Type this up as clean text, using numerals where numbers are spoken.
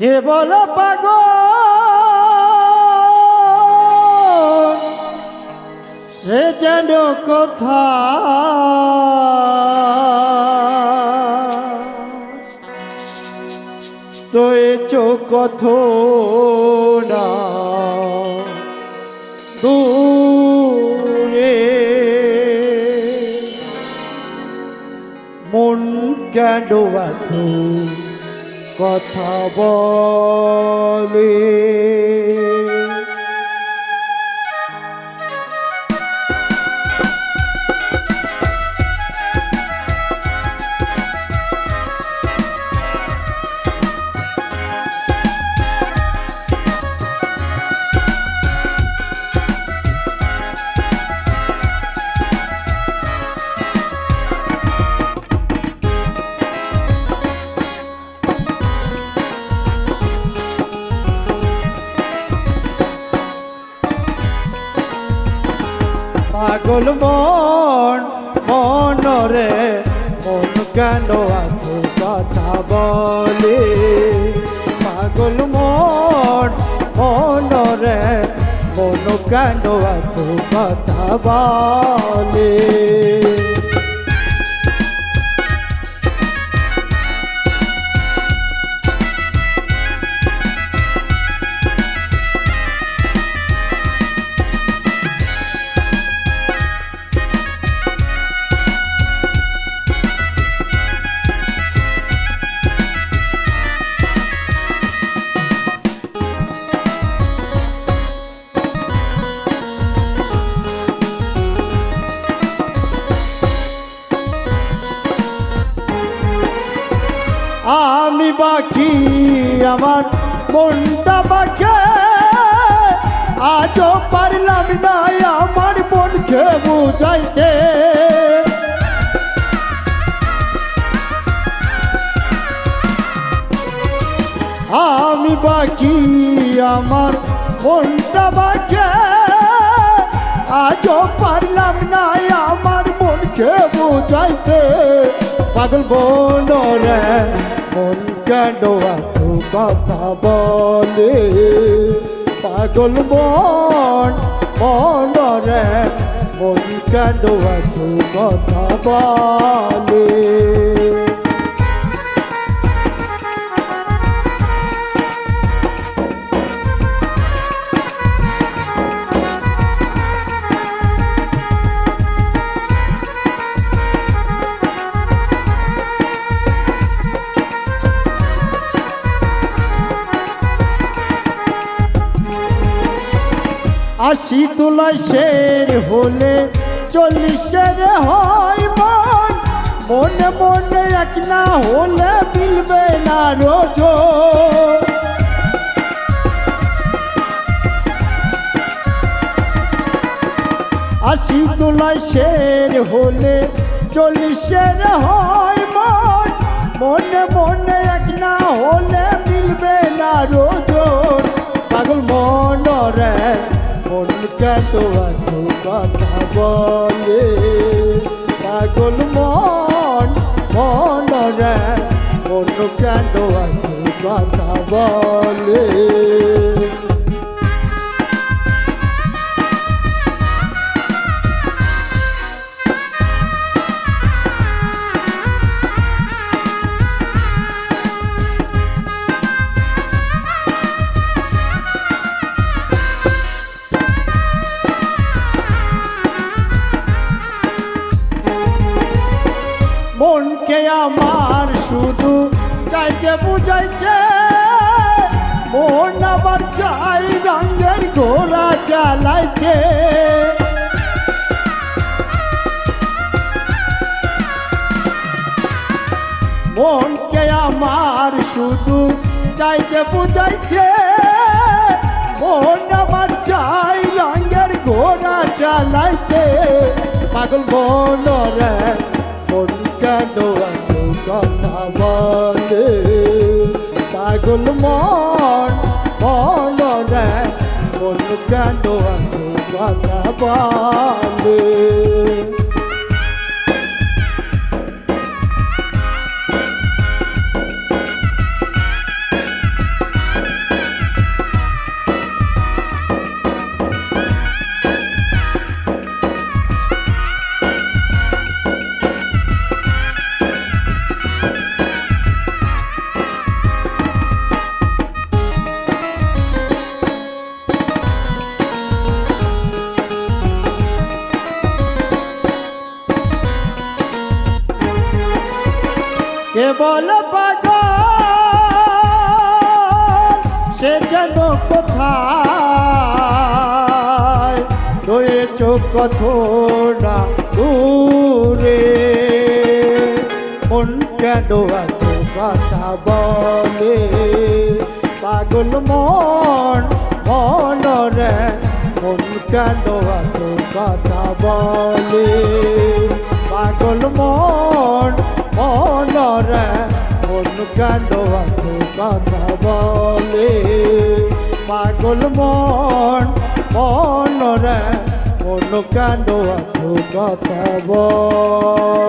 যে বল পাগল সে যেন কথা তো এ চোখ কথ না দূরে মন কেন এত কথা বলে পাগল মন মনরে মন কেন এত কথা বলে পাগল মন মনরে মন কেন এত কথা বলে আমি বাকি আমার মনটা বাকে আজও পারলাম না আমার মনকে বুঝাইতে আমি বাকি আমার মনটা বাকে আজও পারলাম না আমার মনকে বুঝাইতে পাগল বনরে মন কেন এত কথা বলে পাগল মন মনরে মন কেন এত কথা বলে আশি তোলায় শের হলে 40 হয় মন মনে মনে এক না হলে মিলবে না রোজ আশি তোলায় শের হলে 40 হয় মন মনে মনে এক না হলে মিলবে না রোজ পাগল মনরে মন কেন এত কথা বলে পাগল মন মনরে মন কেন এত কথা বলে মনকে আমার শুধু চাইতে বুঝাইছে মন আবার চাই রঙের ঘোড়া চালাইতে মনকে আমার শুধু চাইতে বুঝাইছে মন আবার চাই রঙের ঘোড়া চালাইতে পাগল মনরে মন কেন এত কথা বলে পাগল মন মনরে মন কেন এত কথা বলে কোথায় রয়েছ কত না দূরে মন কেন এত কথা বলে পাগল মন মনরে মন কেন এত কথা বলে পাগল মন মনরে মন কেন এত কথা বলে পাগল মন মনরে মন কেন এত কথা বলে